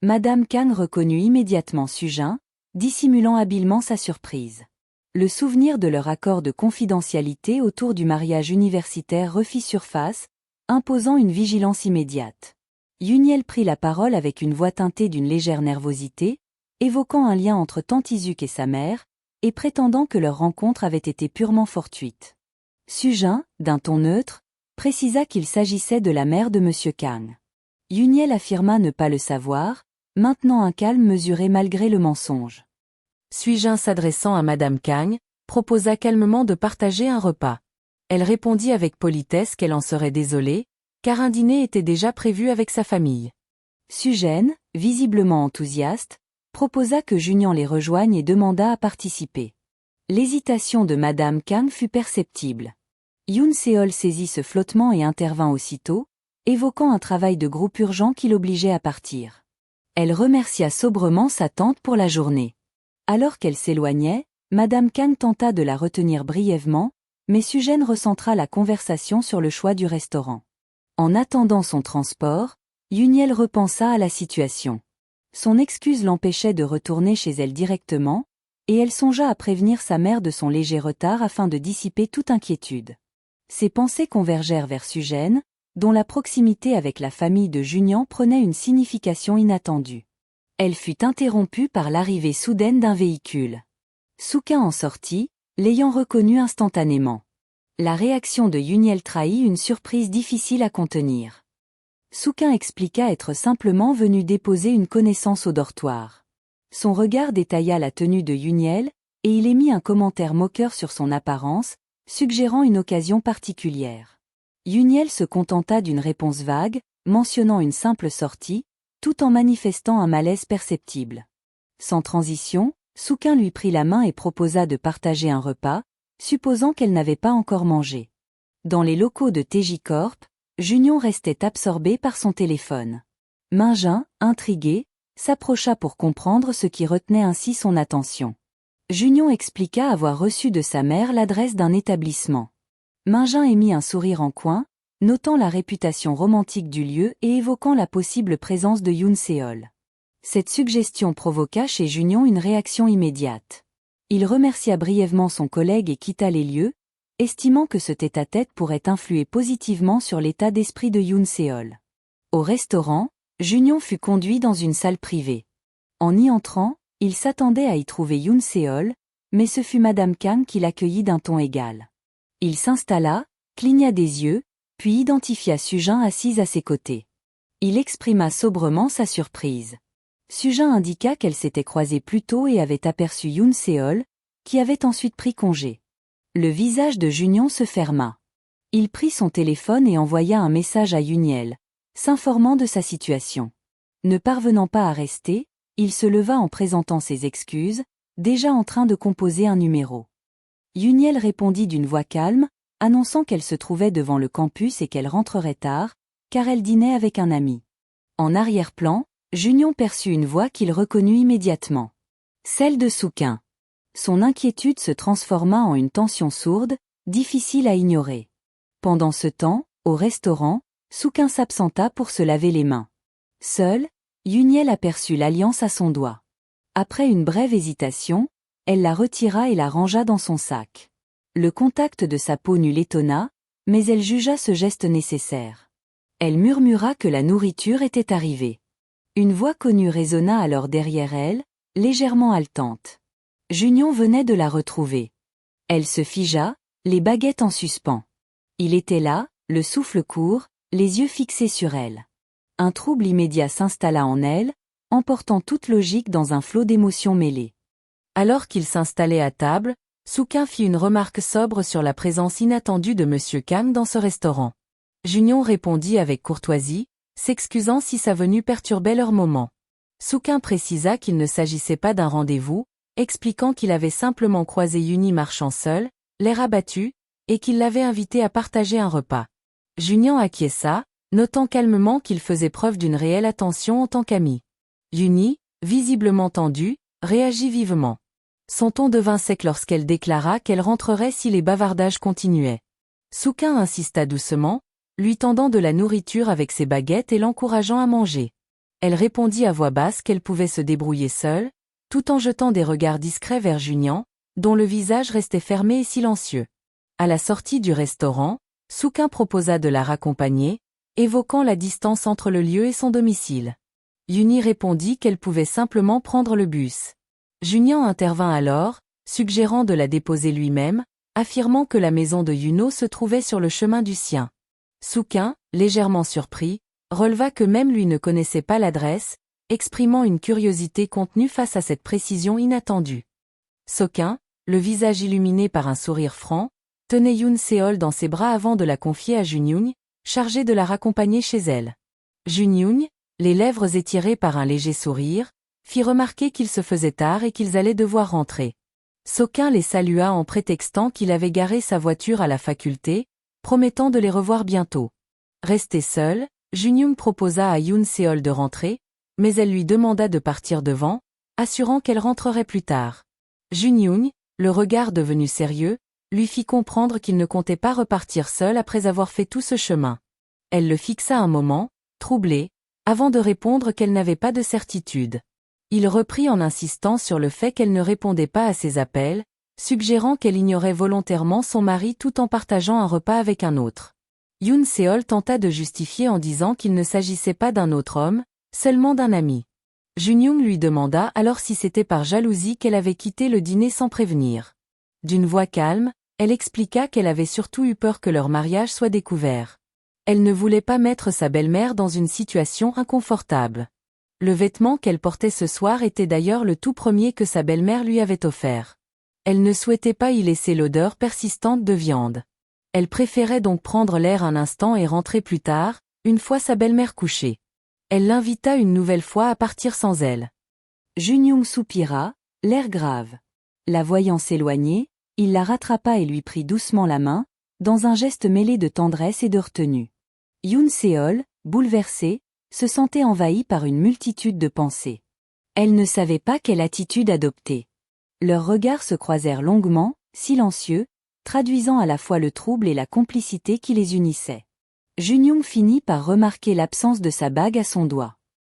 Madame Kang reconnut immédiatement Sujin, dissimulant habilement sa surprise. Le souvenir de leur accord de confidentialité autour du mariage universitaire refit surface, imposant une vigilance immédiate. Yuniel prit la parole avec une voix teintée d'une légère nervosité, évoquant un lien entre Tante Izuc et sa mère, et prétendant que leur rencontre avait été purement fortuite. Sujin, d'un ton neutre, précisa qu'il s'agissait de la mère de M. Kang. Yuniel affirma ne pas le savoir, maintenant un calme mesuré malgré le mensonge. Sujin s'adressant à Madame Kang, proposa calmement de partager un repas. Elle répondit avec politesse qu'elle en serait désolée, car un dîner était déjà prévu avec sa famille. Sujin, visiblement enthousiaste, proposa que Junian les rejoigne et demanda à participer. L'hésitation de Madame Kang fut perceptible. Yoon Seol saisit ce flottement et intervint aussitôt, évoquant un travail de groupe urgent qui l'obligeait à partir. Elle remercia sobrement sa tante pour la journée. Alors qu'elle s'éloignait, Madame Kang tenta de la retenir brièvement, mais Sujin recentra la conversation sur le choix du restaurant. En attendant son transport, Yuniel repensa à la situation. Son excuse l'empêchait de retourner chez elle directement, et elle songea à prévenir sa mère de son léger retard afin de dissiper toute inquiétude. Ses pensées convergèrent vers Sujin, dont la proximité avec la famille de Junian prenait une signification inattendue. Elle fut interrompue par l'arrivée soudaine d'un véhicule. Sukin en sortit, l'ayant reconnu instantanément. La réaction de Yuniel trahit une surprise difficile à contenir. Sukin expliqua être simplement venu déposer une connaissance au dortoir. Son regard détailla la tenue de Yuniel, et il émit un commentaire moqueur sur son apparence, suggérant une occasion particulière. Yuniel se contenta d'une réponse vague, mentionnant une simple sortie, tout en manifestant un malaise perceptible. Sans transition, Sukin lui prit la main et proposa de partager un repas, supposant qu'elle n'avait pas encore mangé. Dans les locaux de TJ Corp, Junion restait absorbé par son téléphone. Mingin, intrigué, s'approcha pour comprendre ce qui retenait ainsi son attention. Junion expliqua avoir reçu de sa mère l'adresse d'un établissement. Mingin émit un sourire en coin, notant la réputation romantique du lieu et évoquant la possible présence de Yoon Seol. Cette suggestion provoqua chez Junion une réaction immédiate. Il remercia brièvement son collègue et quitta les lieux, estimant que ce tête-à-tête pourrait influer positivement sur l'état d'esprit de Yoon Seol. Au restaurant, Junion fut conduit dans une salle privée. En y entrant, il s'attendait à y trouver Yoon Seol, mais ce fut Madame Kang qui l'accueillit d'un ton égal. Il s'installa, cligna des yeux, puis identifia Sujin assise à ses côtés. Il exprima sobrement sa surprise. Sujin indiqua qu'elle s'était croisée plus tôt et avait aperçu Yoon Seol, qui avait ensuite pris congé. Le visage de Junion se ferma. Il prit son téléphone et envoya un message à Yuniel, s'informant de sa situation. Ne parvenant pas à rester, il se leva en présentant ses excuses, déjà en train de composer un numéro. Yuniel répondit d'une voix calme, annonçant qu'elle se trouvait devant le campus et qu'elle rentrerait tard, car elle dînait avec un ami. En arrière-plan, Junion perçut une voix qu'il reconnut immédiatement. Celle de Sukin. Son inquiétude se transforma en une tension sourde, difficile à ignorer. Pendant ce temps, au restaurant, Sukin s'absenta pour se laver les mains. Seule, Yuniel aperçut l'alliance à son doigt. Après une brève hésitation, elle la retira et la rangea dans son sac. Le contact de sa peau nue l'étonna, mais elle jugea ce geste nécessaire. Elle murmura que la nourriture était arrivée. Une voix connue résonna alors derrière elle, légèrement haletante. Junion venait de la retrouver. Elle se figea, les baguettes en suspens. Il était là, le souffle court, les yeux fixés sur elle. Un trouble immédiat s'installa en elle, emportant toute logique dans un flot d'émotions mêlées. Alors qu'il s'installait à table, Sukin fit une remarque sobre sur la présence inattendue de M. Kang dans ce restaurant. Junion répondit avec courtoisie, s'excusant si sa venue perturbait leur moment. Sukin précisa qu'il ne s'agissait pas d'un rendez-vous, expliquant qu'il avait simplement croisé Yuni marchant seul, l'air abattu, et qu'il l'avait invité à partager un repas. Junion acquiesça, notant calmement qu'il faisait preuve d'une réelle attention en tant qu'ami. Yuni, visiblement tendue, réagit vivement. Son ton devint sec lorsqu'elle déclara qu'elle rentrerait si les bavardages continuaient. Sukin insista doucement, lui tendant de la nourriture avec ses baguettes et l'encourageant à manger. Elle répondit à voix basse qu'elle pouvait se débrouiller seule, tout en jetant des regards discrets vers Junian, dont le visage restait fermé et silencieux. À la sortie du restaurant, Sukin proposa de la raccompagner, évoquant la distance entre le lieu et son domicile. Yuni répondit qu'elle pouvait simplement prendre le bus. Junian intervint alors, suggérant de la déposer lui-même, affirmant que la maison de Yuno se trouvait sur le chemin du sien. Sukin, légèrement surpris, releva que même lui ne connaissait pas l'adresse, exprimant une curiosité contenue face à cette précision inattendue. Sukin, le visage illuminé par un sourire franc, tenait Yoon Seol dans ses bras avant de la confier à Junyoung, chargée de la raccompagner chez elle. Junyoung, les lèvres étirées par un léger sourire, fit remarquer qu'il se faisait tard et qu'ils allaient devoir rentrer. Sukin les salua en prétextant qu'il avait garé sa voiture à la faculté, promettant de les revoir bientôt. Restée seule, Junyoung proposa à Yoon Seol de rentrer, mais elle lui demanda de partir devant, assurant qu'elle rentrerait plus tard. Junyoung, le regard devenu sérieux, lui fit comprendre qu'il ne comptait pas repartir seul après avoir fait tout ce chemin. Elle le fixa un moment, troublée, avant de répondre qu'elle n'avait pas de certitude. Il reprit en insistant sur le fait qu'elle ne répondait pas à ses appels, suggérant qu'elle ignorait volontairement son mari tout en partageant un repas avec un autre. Yoon Seol tenta de justifier en disant qu'il ne s'agissait pas d'un autre homme, seulement d'un ami. Junyoung lui demanda alors si c'était par jalousie qu'elle avait quitté le dîner sans prévenir. D'une voix calme, elle expliqua qu'elle avait surtout eu peur que leur mariage soit découvert. Elle ne voulait pas mettre sa belle-mère dans une situation inconfortable. Le vêtement qu'elle portait ce soir était d'ailleurs le tout premier que sa belle-mère lui avait offert. Elle ne souhaitait pas y laisser l'odeur persistante de viande. Elle préférait donc prendre l'air un instant et rentrer plus tard, une fois sa belle-mère couchée. Elle l'invita une nouvelle fois à partir sans elle. Junyoung soupira, l'air grave. La voyant s'éloigner, il la rattrapa et lui prit doucement la main, dans un geste mêlé de tendresse et de retenue. Yoon Seol, bouleversée, se sentait envahie par une multitude de pensées. Elle ne savait pas quelle attitude adopter. Leurs regards se croisèrent longuement, silencieux, traduisant à la fois le trouble et la complicité qui les unissait. Junyoung finit par remarquer l'absence de sa bague à son doigt.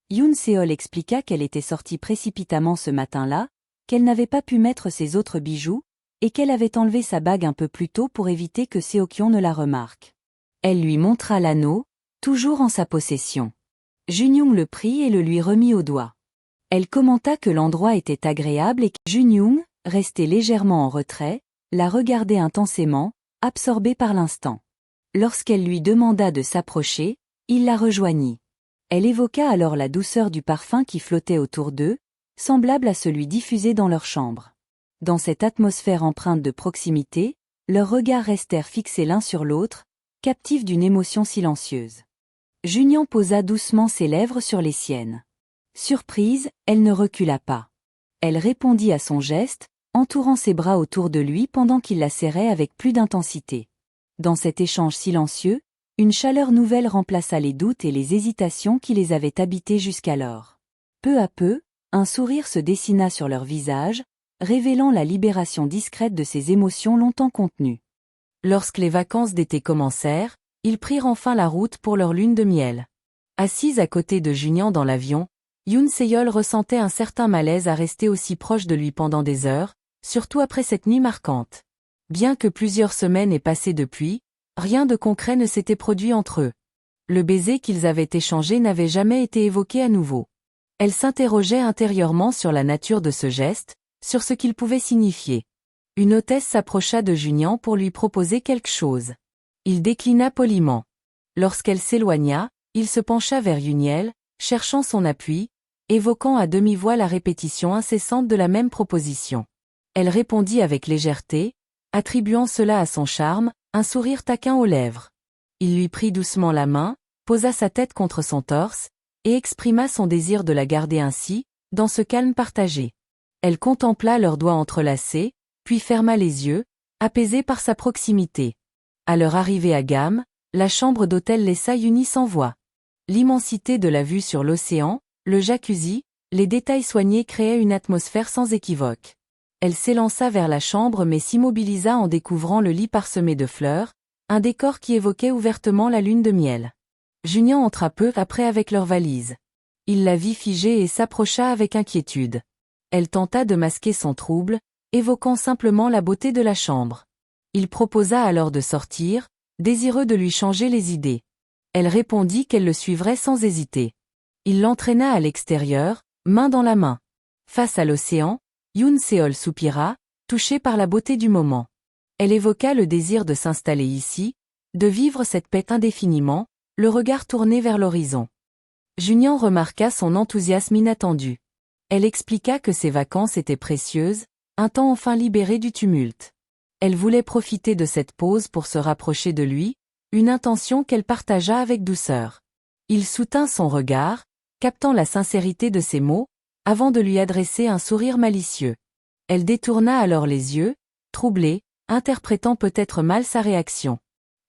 Yoon Seol expliqua qu'elle était sortie précipitamment ce matin-là, qu'elle n'avait pas pu mettre ses autres bijoux, et qu'elle avait enlevé sa bague un peu plus tôt pour éviter que Seokyeon ne la remarque. Elle lui montra l'anneau, toujours en sa possession. Junyoung le prit et le lui remit au doigt. Elle commenta que l'endroit était agréable et que Junyoung, resté légèrement en retrait, la regardait intensément, absorbée par l'instant. Lorsqu'elle lui demanda de s'approcher, il la rejoignit. Elle évoqua alors la douceur du parfum qui flottait autour d'eux, semblable à celui diffusé dans leur chambre. Dans cette atmosphère empreinte de proximité, leurs regards restèrent fixés l'un sur l'autre, captifs d'une émotion silencieuse. Junyoung posa doucement ses lèvres sur les siennes. Surprise, elle ne recula pas. Elle répondit à son geste, entourant ses bras autour de lui pendant qu'il la serrait avec plus d'intensité. Dans cet échange silencieux, une chaleur nouvelle remplaça les doutes et les hésitations qui les avaient habités jusqu'alors. Peu à peu, un sourire se dessina sur leur visage, révélant la libération discrète de ces émotions longtemps contenues. Lorsque les vacances d'été commencèrent, ils prirent enfin la route pour leur lune de miel. Assise à côté de Junyan dans l'avion, Yoon Seol ressentait un certain malaise à rester aussi proche de lui pendant des heures, surtout après cette nuit marquante. Bien que plusieurs semaines aient passé depuis, rien de concret ne s'était produit entre eux. Le baiser qu'ils avaient échangé n'avait jamais été évoqué à nouveau. Elle s'interrogeait intérieurement sur la nature de ce geste, sur ce qu'il pouvait signifier. Une hôtesse s'approcha de Junyan pour lui proposer quelque chose. Il déclina poliment. Lorsqu'elle s'éloigna, il se pencha vers Yuniel, cherchant son appui, évoquant à demi-voix la répétition incessante de la même proposition. Elle répondit avec légèreté, attribuant cela à son charme, un sourire taquin aux lèvres. Il lui prit doucement la main, posa sa tête contre son torse, et exprima son désir de la garder ainsi, dans ce calme partagé. Elle contempla leurs doigts entrelacés, puis ferma les yeux, apaisée par sa proximité. À leur arrivée à Gam, la chambre d'hôtel laissa Yuni sans voix. L'immensité de la vue sur l'océan, le jacuzzi, les détails soignés créaient une atmosphère sans équivoque. Elle s'élança vers la chambre mais s'immobilisa en découvrant le lit parsemé de fleurs, un décor qui évoquait ouvertement la lune de miel. Junyan entra peu après avec leurs valises. Il la vit figée et s'approcha avec inquiétude. Elle tenta de masquer son trouble, évoquant simplement la beauté de la chambre. Il proposa alors de sortir, désireux de lui changer les idées. Elle répondit qu'elle le suivrait sans hésiter. Il l'entraîna à l'extérieur, main dans la main. Face à l'océan, Yoon Seol soupira, touché par la beauté du moment. Elle évoqua le désir de s'installer ici, de vivre cette paix indéfiniment, le regard tourné vers l'horizon. Junyan remarqua son enthousiasme inattendu. Elle expliqua que ses vacances étaient précieuses, un temps enfin libéré du tumulte. Elle voulait profiter de cette pause pour se rapprocher de lui, une intention qu'elle partagea avec douceur. Il soutint son regard, captant la sincérité de ses mots, avant de lui adresser un sourire malicieux. Elle détourna alors les yeux, troublée, interprétant peut-être mal sa réaction.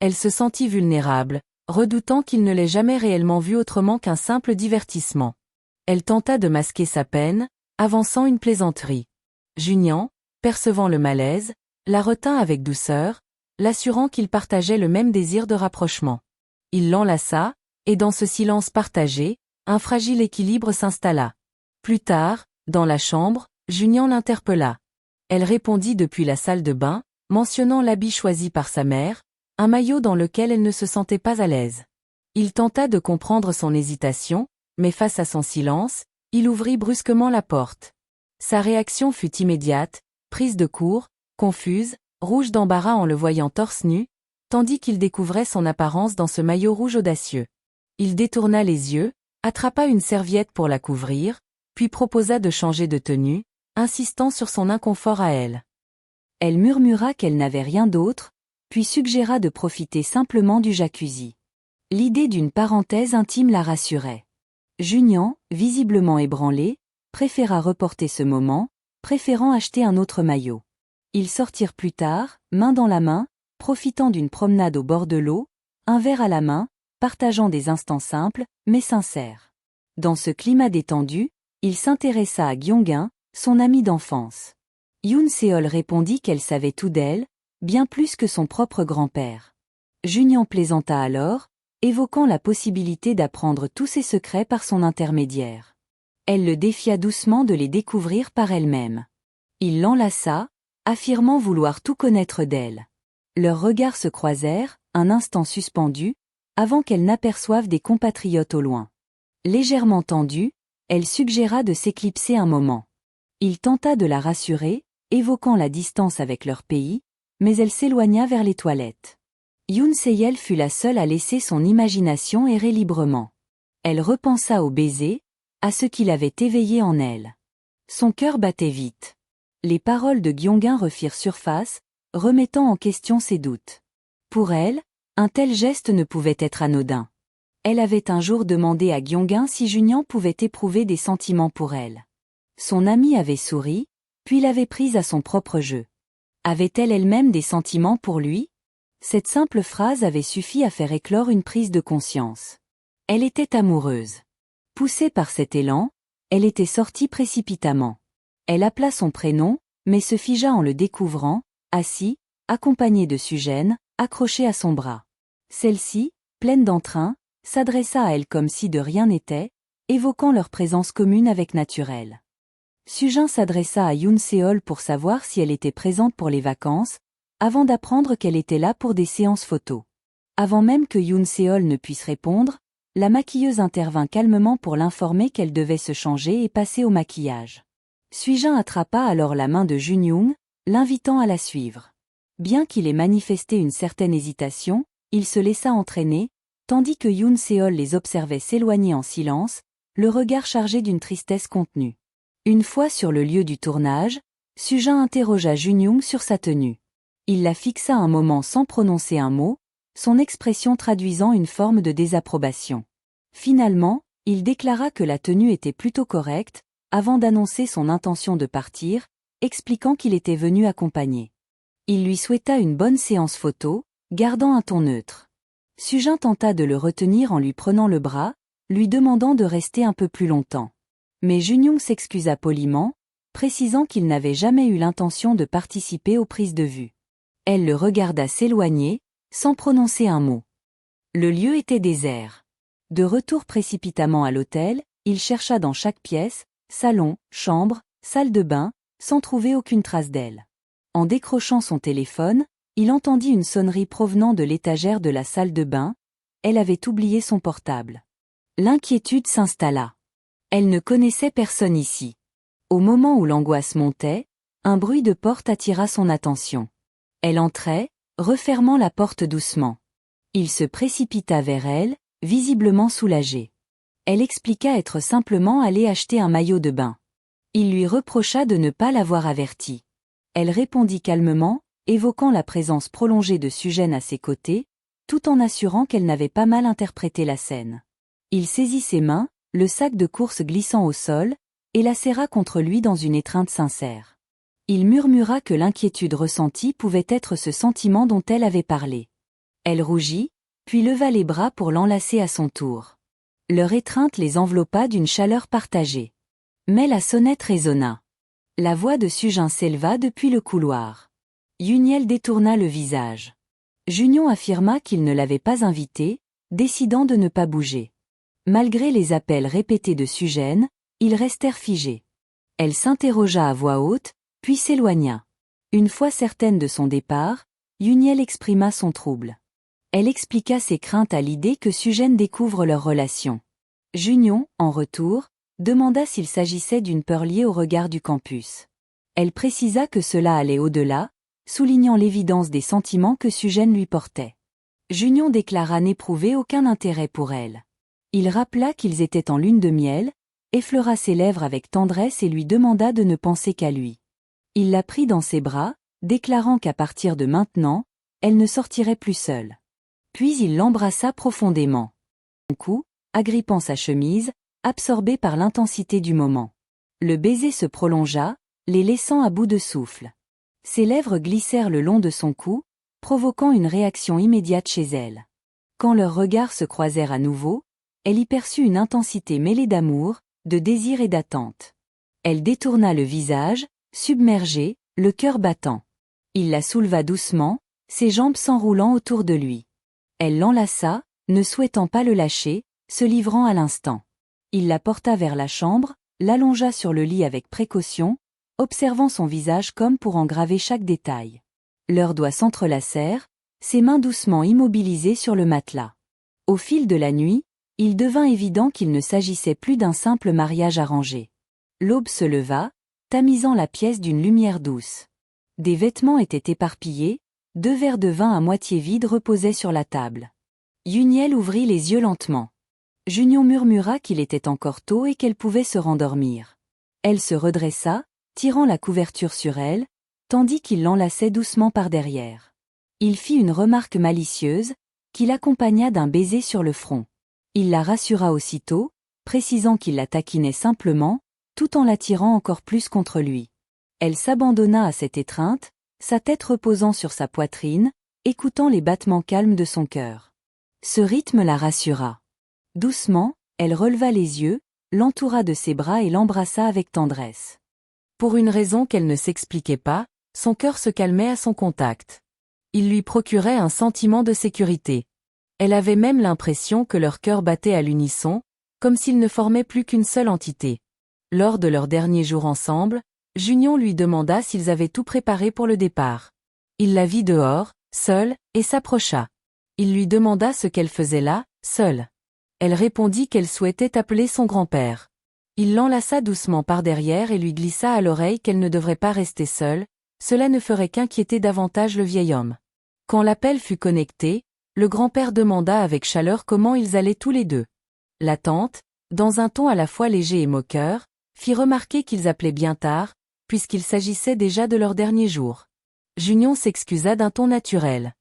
Elle se sentit vulnérable, redoutant qu'il ne l'ait jamais réellement vu autrement qu'un simple divertissement. Elle tenta de masquer sa peine, avançant une plaisanterie. Junyan, percevant le malaise, la retint avec douceur, l'assurant qu'il partageait le même désir de rapprochement. Il l'enlaça, et dans ce silence partagé, un fragile équilibre s'installa. Plus tard, dans la chambre, Junyan l'interpella. Elle répondit depuis la salle de bain, mentionnant l'habit choisi par sa mère, un maillot dans lequel elle ne se sentait pas à l'aise. Il tenta de comprendre son hésitation, mais face à son silence, il ouvrit brusquement la porte. Sa réaction fut immédiate, prise de court, confuse, rouge d'embarras en le voyant torse nu, tandis qu'il découvrait son apparence dans ce maillot rouge audacieux. Il détourna les yeux, attrapa une serviette pour la couvrir, puis proposa de changer de tenue, insistant sur son inconfort à elle. Elle murmura qu'elle n'avait rien d'autre, puis suggéra de profiter simplement du jacuzzi. L'idée d'une parenthèse intime la rassurait. Junyan, visiblement ébranlé, préféra reporter ce moment, préférant acheter un autre maillot. Ils sortirent plus tard, main dans la main, profitant d'une promenade au bord de l'eau, un verre à la main, partageant des instants simples, mais sincères. Dans ce climat détendu, il s'intéressa à Gyeongin, son ami d'enfance. Yoon Seol répondit qu'elle savait tout d'elle, bien plus que son propre grand-père. Junyan plaisanta alors, évoquant la possibilité d'apprendre tous ses secrets par son intermédiaire. Elle le défia doucement de les découvrir par elle-même. Il l'enlaça, affirmant vouloir tout connaître d'elle. Leurs regards se croisèrent, un instant suspendus, avant qu'elle n'aperçoive des compatriotes au loin. Légèrement tendue, elle suggéra de s'éclipser un moment. Il tenta de la rassurer, évoquant la distance avec leur pays, mais elle s'éloigna vers les toilettes. Yoon Seyel fut la seule à laisser son imagination errer librement. Elle repensa au baiser, à ce qu'il avait éveillé en elle. Son cœur battait vite. Les paroles de Gyeongin refirent surface, remettant en question ses doutes. Pour elle, un tel geste ne pouvait être anodin. Elle avait un jour demandé à Gyeongin si Junyan pouvait éprouver des sentiments pour elle. Son amie avait souri, puis l'avait prise à son propre jeu. Avait-elle elle-même des sentiments pour lui? Cette simple phrase avait suffi à faire éclore une prise de conscience. Elle était amoureuse. Poussée par cet élan, elle était sortie précipitamment. Elle appela son prénom, mais se figea en le découvrant, assis, accompagné de Sugène, accroché à son bras. Celle-ci, pleine d'entrain, s'adressa à elle comme si de rien n'était, évoquant leur présence commune avec naturel. Sugin s'adressa à Yoon Seol pour savoir si elle était présente pour les vacances, avant d'apprendre qu'elle était là pour des séances photos. Avant même que Yoon Seol ne puisse répondre, la maquilleuse intervint calmement pour l'informer qu'elle devait se changer et passer au maquillage. Sugin attrapa alors la main de Junyoung, l'invitant à la suivre. Bien qu'il ait manifesté une certaine hésitation, il se laissa entraîner, tandis que Yoon Seol les observait s'éloigner en silence, le regard chargé d'une tristesse contenue. Une fois sur le lieu du tournage, Sugin interrogea Junyoung sur sa tenue. Il la fixa un moment sans prononcer un mot, son expression traduisant une forme de désapprobation. Finalement, il déclara que la tenue était plutôt correcte, avant d'annoncer son intention de partir, expliquant qu'il était venu accompagner. Il lui souhaita une bonne séance photo, gardant un ton neutre. Sugin tenta de le retenir en lui prenant le bras, lui demandant de rester un peu plus longtemps. Mais Junyoung s'excusa poliment, précisant qu'il n'avait jamais eu l'intention de participer aux prises de vue. Elle le regarda s'éloigner, sans prononcer un mot. Le lieu était désert. De retour précipitamment à l'hôtel, Il chercha dans chaque pièce, salon, chambre, salle de bain, sans trouver aucune trace d'elle. En décrochant son téléphone, il entendit une sonnerie provenant de l'étagère de la salle de bain. Elle avait oublié son portable. L'inquiétude s'installa. Elle ne connaissait personne ici. Au moment où l'angoisse montait, un bruit de porte attira son attention. Elle entrait, refermant la porte doucement. Il se précipita vers elle, visiblement soulagé. Elle expliqua être simplement allée acheter un maillot de bain. Il lui reprocha de ne pas l'avoir averti. Elle répondit calmement, évoquant la présence prolongée de Sugène à ses côtés, tout en assurant qu'elle n'avait pas mal interprété la scène. Il saisit ses mains, le sac de course glissant au sol, et la serra contre lui dans une étreinte sincère. Il murmura que l'inquiétude ressentie pouvait être ce sentiment dont elle avait parlé. Elle rougit, puis leva les bras pour l'enlacer à son tour. Leur étreinte les enveloppa d'une chaleur partagée. Mais la sonnette résonna. La voix de Sugin s'éleva depuis le couloir. Yuniel détourna le visage. Junion affirma qu'il ne l'avait pas invité, décidant de ne pas bouger. Malgré les appels répétés de Sugène, ils restèrent figés. Elle s'interrogea à voix haute, puis s'éloigna. Une fois certaine de son départ, Yuniel exprima son trouble. Elle expliqua ses craintes à l'idée que Sugène découvre leur relation. Junion, en retour, demanda s'il s'agissait d'une peur liée au regard du campus. Elle précisa que cela allait au-delà, soulignant l'évidence des sentiments que Sugène lui portait. Junion déclara n'éprouver aucun intérêt pour elle. Il rappela qu'ils étaient en lune de miel, effleura ses lèvres avec tendresse et lui demanda de ne penser qu'à lui. Il la prit dans ses bras, déclarant qu'à partir de maintenant, elle ne sortirait plus seule. Puis il l'embrassa profondément. Son cou, agrippant sa chemise, absorbé par l'intensité du moment. Le baiser se prolongea, les laissant à bout de souffle. Ses lèvres glissèrent le long de son cou, provoquant une réaction immédiate chez elle. Quand leurs regards se croisèrent à nouveau, elle y perçut une intensité mêlée d'amour, de désir et d'attente. Elle détourna le visage, submergée, le cœur battant. Il la souleva doucement, ses jambes s'enroulant autour de lui. Elle l'enlaça, ne souhaitant pas le lâcher, se livrant à l'instant. Il la porta vers la chambre, l'allongea sur le lit avec précaution, observant son visage comme pour en graver chaque détail. Leurs doigts s'entrelacèrent, ses mains doucement immobilisées sur le matelas. Au fil de la nuit, il devint évident qu'il ne s'agissait plus d'un simple mariage arrangé. L'aube se leva, tamisant la pièce d'une lumière douce. Des vêtements étaient éparpillés, 2 verres de vin à moitié vides reposaient sur la table. Yuniel ouvrit les yeux lentement. Junion murmura qu'il était encore tôt et qu'elle pouvait se rendormir. Elle se redressa, tirant la couverture sur elle, tandis qu'il l'enlaçait doucement par derrière. Il fit une remarque malicieuse, qu'il accompagna d'un baiser sur le front. Il la rassura aussitôt, précisant qu'il la taquinait simplement, tout en l'attirant encore plus contre lui. Elle s'abandonna à cette étreinte, sa tête reposant sur sa poitrine, écoutant les battements calmes de son cœur. Ce rythme la rassura. Doucement, elle releva les yeux, l'entoura de ses bras et l'embrassa avec tendresse. Pour une raison qu'elle ne s'expliquait pas, son cœur se calmait à son contact. Il lui procurait un sentiment de sécurité. Elle avait même l'impression que leurs cœurs battaient à l'unisson, comme s'ils ne formaient plus qu'une seule entité. Lors de leur dernier jour ensemble, Junion lui demanda s'ils avaient tout préparé pour le départ. Il la vit dehors, seule, et s'approcha. Il lui demanda ce qu'elle faisait là, seule. Elle répondit qu'elle souhaitait appeler son grand-père. Il l'enlaça doucement par derrière et lui glissa à l'oreille qu'elle ne devrait pas rester seule, cela ne ferait qu'inquiéter davantage le vieil homme. Quand l'appel fut connecté, le grand-père demanda avec chaleur comment ils allaient tous les deux. La tante, dans un ton à la fois léger et moqueur, fit remarquer qu'ils appelaient bien tard, puisqu'il s'agissait déjà de leur dernier jour. Junion s'excusa d'un ton naturel.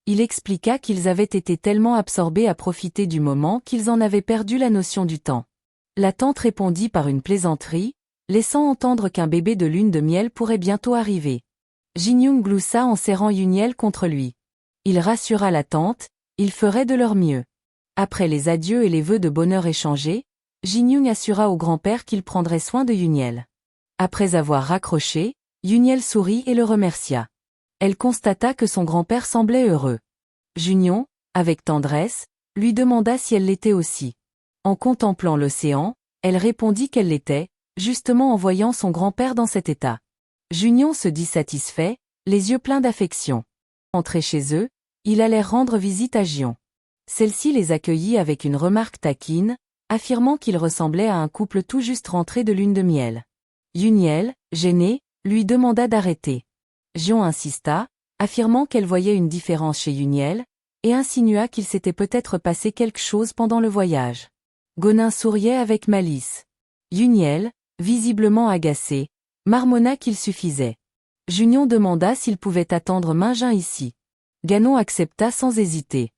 Il expliqua qu'ils avaient été tellement absorbés à profiter du moment qu'ils en avaient perdu la notion du temps. La tante répondit par une plaisanterie, laissant entendre qu'un bébé de lune de miel pourrait bientôt arriver. Jinyung gloussa en serrant Yuniel contre lui. Il rassura la tante, ils feraient de leur mieux. Après les adieux et les vœux de bonheur échangés, Jinyung assura au grand-père qu'il prendrait soin de Yuniel. Après avoir raccroché, Yuniel sourit et le remercia. Elle constata que son grand-père semblait heureux. Junion, avec tendresse, lui demanda si elle l'était aussi. En contemplant l'océan, Elle répondit qu'elle l'était, justement en voyant son grand-père dans cet état. Junion se dit satisfait, les yeux pleins d'affection. Entrés chez eux, il allait rendre visite à Gion. Celle-ci les accueillit avec une remarque taquine, affirmant qu'ils ressemblaient à un couple tout juste rentré de lune de miel. Yuniel, gênée, lui demanda d'arrêter. Gion insista, affirmant qu'elle voyait une différence chez Yuniel, et insinua qu'il s'était peut-être passé quelque chose pendant le voyage. Gonin souriait avec malice. Yuniel, visiblement agacé, marmonna qu'il suffisait. Junion demanda s'il pouvait attendre Mingin ici. Ganon accepta sans hésiter.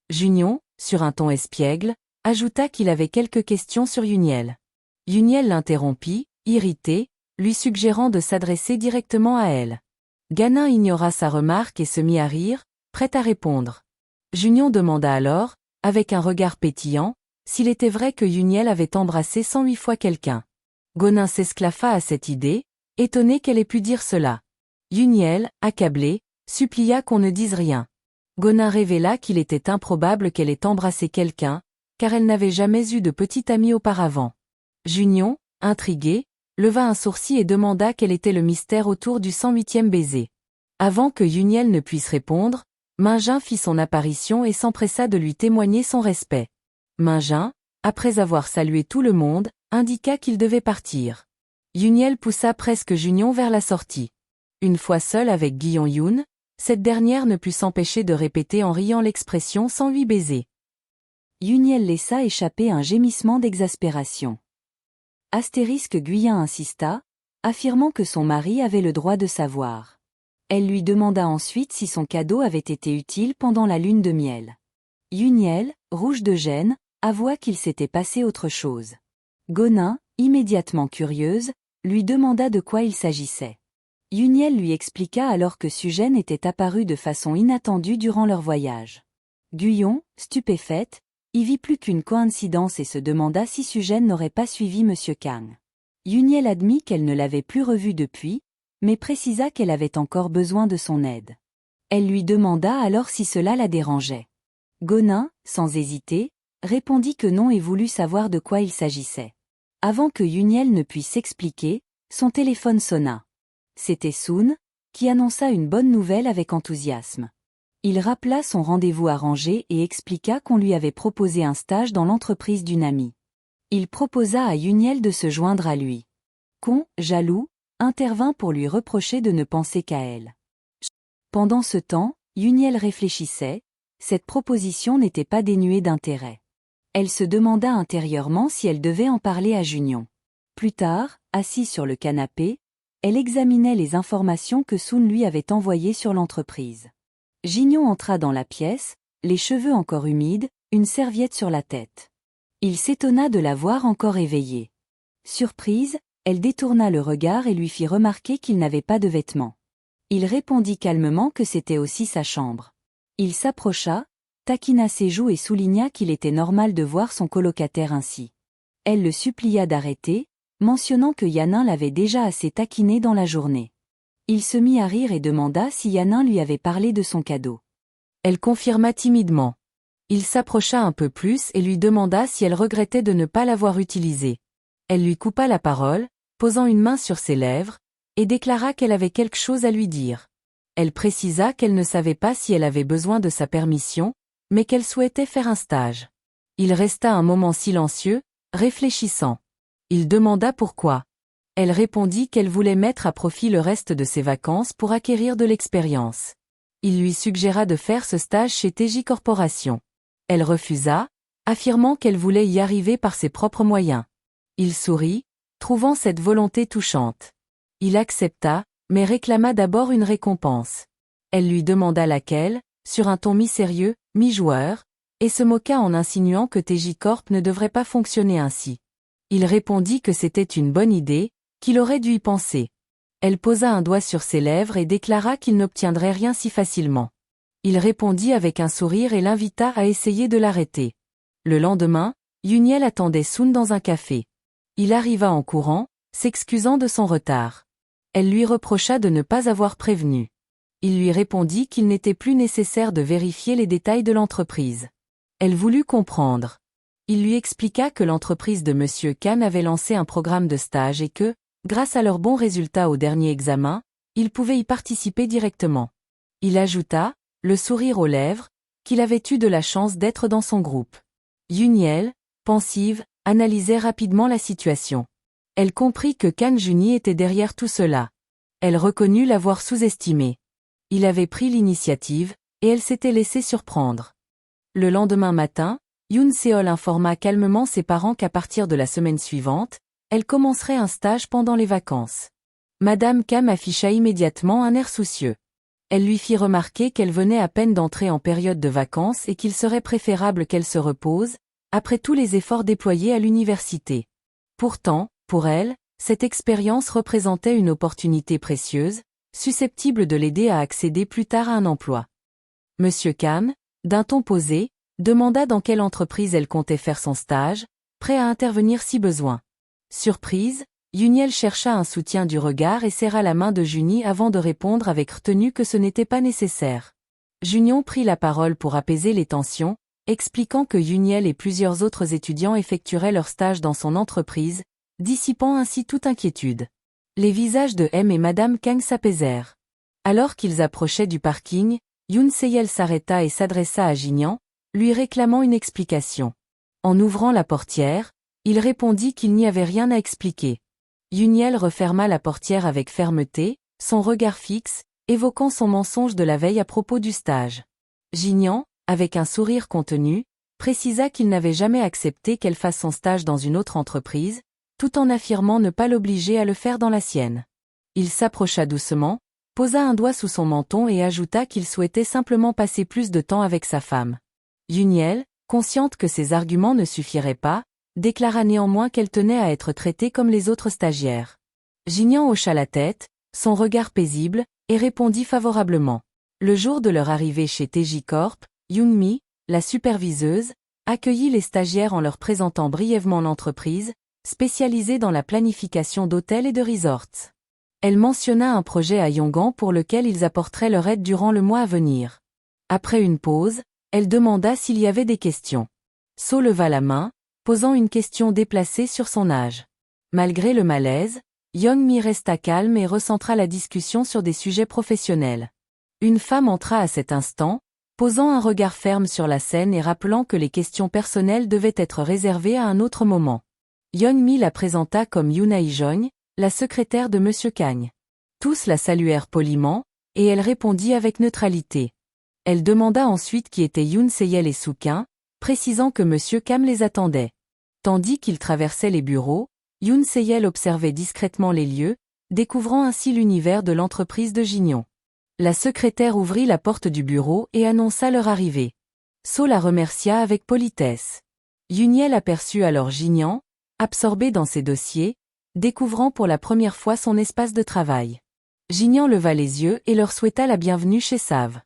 Junion, sur un ton espiègle, ajouta qu'il avait quelques questions sur Yuniel. Yuniel l'interrompit, irrité, lui suggérant de s'adresser directement à elle. Ganin ignora sa remarque et se mit à rire, prêt à répondre. Junion demanda alors, avec un regard pétillant, s'il était vrai que Yuniel avait embrassé 108 fois quelqu'un. Gonin s'esclaffa à cette idée, étonné qu'elle ait pu dire cela. Yuniel, accablé, supplia qu'on ne dise rien. Gonin révéla qu'il était improbable qu'elle ait embrassé quelqu'un, car elle n'avait jamais eu de petite amie auparavant. Junion, intrigué, leva un sourcil et demanda quel était le mystère autour du 108e baiser. Avant que Yuniel ne puisse répondre, Mingin fit son apparition et s'empressa de lui témoigner son respect. Mingin, après avoir salué tout le monde, indiqua qu'il devait partir. Yuniel poussa presque Junion vers la sortie. Une fois seule avec Guillon Yun, cette dernière ne put s'empêcher de répéter en riant l'expression 108 baisers. Yuniel laissa échapper un gémissement d'exaspération. Astérisque Guyen insista, affirmant que son mari avait le droit de savoir. Elle lui demanda ensuite si son cadeau avait été utile pendant la lune de miel. Yuniel, rouge de gêne, avoua qu'il s'était passé autre chose. Gonin, immédiatement curieuse, lui demanda de quoi il s'agissait. Yuniel lui expliqua alors que Sugène était apparue de façon inattendue durant leur voyage. Guyon, stupéfaite, y vit plus qu'une coïncidence et se demanda si Sugène n'aurait pas suivi Monsieur Kang. Yuniel admit qu'elle ne l'avait plus revu depuis, mais précisa qu'elle avait encore besoin de son aide. Elle lui demanda alors si cela la dérangeait. Gonin, sans hésiter, répondit que non et voulut savoir de quoi il s'agissait. Avant que Yuniel ne puisse s'expliquer, son téléphone sonna. C'était Sun, qui annonça une bonne nouvelle avec enthousiasme. Il rappela son rendez-vous arrangé et expliqua qu'on lui avait proposé un stage dans l'entreprise d'une amie. Il proposa à Yuniel de se joindre à lui. Con, jaloux, intervint pour lui reprocher de ne penser qu'à elle. Pendant ce temps, Yuniel réfléchissait, cette proposition n'était pas dénuée d'intérêt. Elle se demanda intérieurement si elle devait en parler à Junion. Plus tard, assise sur le canapé, elle examinait les informations que Sun lui avait envoyées sur l'entreprise. Gignon entra dans la pièce, les cheveux encore humides, une serviette sur la tête. Il s'étonna de la voir encore éveillée. Surprise, elle détourna le regard et lui fit remarquer qu'il n'avait pas de vêtements. Il répondit calmement que c'était aussi sa chambre. Il s'approcha, taquina ses joues et souligna qu'il était normal de voir son colocataire ainsi. Elle le supplia d'arrêter, mentionnant que Yanin l'avait déjà assez taquiné dans la journée. Il se mit à rire et demanda si Yanin lui avait parlé de son cadeau. Elle confirma timidement. Il s'approcha un peu plus et lui demanda si elle regrettait de ne pas l'avoir utilisé. Elle lui coupa la parole, posant une main sur ses lèvres, et déclara qu'elle avait quelque chose à lui dire. Elle précisa qu'elle ne savait pas si elle avait besoin de sa permission, mais qu'elle souhaitait faire un stage. Il resta un moment silencieux, réfléchissant. Il demanda pourquoi. Elle répondit qu'elle voulait mettre à profit le reste de ses vacances pour acquérir de l'expérience. Il lui suggéra de faire ce stage chez TJ Corporation. Elle refusa, affirmant qu'elle voulait y arriver par ses propres moyens. Il sourit, trouvant cette volonté touchante. Il accepta, mais réclama d'abord une récompense. Elle lui demanda laquelle, sur un ton mi-sérieux, mi-joueur, et se moqua en insinuant que TJ Corp ne devrait pas fonctionner ainsi. Il répondit que c'était une bonne idée, qu'il aurait dû y penser. Elle posa un doigt sur ses lèvres et déclara qu'il n'obtiendrait rien si facilement. Il répondit avec un sourire et l'invita à essayer de l'arrêter. Le lendemain, Yuniel attendait Sun dans un café. Il arriva en courant, s'excusant de son retard. Elle lui reprocha de ne pas avoir prévenu. Il lui répondit qu'il n'était plus nécessaire de vérifier les détails de l'entreprise. Elle voulut comprendre. Il lui expliqua que l'entreprise de Monsieur Khan avait lancé un programme de stage et que, grâce à leurs bons résultats au dernier examen, il pouvait y participer directement. Il ajouta, le sourire aux lèvres, qu'il avait eu de la chance d'être dans son groupe. Yuniel, pensive, analysait rapidement la situation. Elle comprit que Khan Juni était derrière tout cela. Elle reconnut l'avoir sous-estimé. Il avait pris l'initiative, et elle s'était laissée surprendre. Le lendemain matin, Yoon Seol informa calmement ses parents qu'à partir de la semaine suivante, elle commencerait un stage pendant les vacances. Madame Kam afficha immédiatement un air soucieux. Elle lui fit remarquer qu'elle venait à peine d'entrer en période de vacances et qu'il serait préférable qu'elle se repose, après tous les efforts déployés à l'université. Pourtant, pour elle, cette expérience représentait une opportunité précieuse, susceptible de l'aider à accéder plus tard à un emploi. Monsieur Kam, d'un ton posé, demanda dans quelle entreprise elle comptait faire son stage, prêt à intervenir si besoin. Surprise, Yuniel chercha un soutien du regard et serra la main de Juni avant de répondre avec retenue que ce n'était pas nécessaire. Junion prit la parole pour apaiser les tensions, expliquant que Yuniel et plusieurs autres étudiants effectueraient leur stage dans son entreprise, dissipant ainsi toute inquiétude. Les visages de M et Madame Kang s'apaisèrent. Alors qu'ils approchaient du parking, Yoon Seyel s'arrêta et s'adressa à Jinyan, lui réclamant une explication. En ouvrant la portière, il répondit qu'il n'y avait rien à expliquer. Yuniel referma la portière avec fermeté, son regard fixe, évoquant son mensonge de la veille à propos du stage. Jinyan, avec un sourire contenu, précisa qu'il n'avait jamais accepté qu'elle fasse son stage dans une autre entreprise, tout en affirmant ne pas l'obliger à le faire dans la sienne. Il s'approcha doucement, posa un doigt sous son menton et ajouta qu'il souhaitait simplement passer plus de temps avec sa femme. Yuniel, consciente que ses arguments ne suffiraient pas, déclara néanmoins qu'elle tenait à être traitée comme les autres stagiaires. Jinyan hocha la tête, son regard paisible, et répondit favorablement. Le jour de leur arrivée chez TJ Corp, Youngmi, la superviseuse, accueillit les stagiaires en leur présentant brièvement l'entreprise, spécialisée dans la planification d'hôtels et de resorts. Elle mentionna un projet à Yongan pour lequel ils apporteraient leur aide durant le mois à venir. Après une pause, elle demanda s'il y avait des questions. So leva la main, posant une question déplacée sur son âge. Malgré le malaise, Youngmi resta calme et recentra la discussion sur des sujets professionnels. Une femme entra à cet instant, posant un regard ferme sur la scène et rappelant que les questions personnelles devaient être réservées à un autre moment. Youngmi la présenta comme Yoon Aijong, la secrétaire de Monsieur Kang. Tous la saluèrent poliment, et elle répondit avec neutralité. Elle demanda ensuite qui étaient Yoon Seyel et Soo-Kang, précisant que Monsieur Kam les attendait. Tandis qu'ils traversaient les bureaux, Yoon Seyel observait discrètement les lieux, découvrant ainsi l'univers de l'entreprise de Jinyan. La secrétaire ouvrit la porte du bureau et annonça leur arrivée. So la remercia avec politesse. Yuniel aperçut alors Jinyan, absorbé dans ses dossiers, découvrant pour la première fois son espace de travail. Jinyan leva les yeux et leur souhaita la bienvenue chez Sav.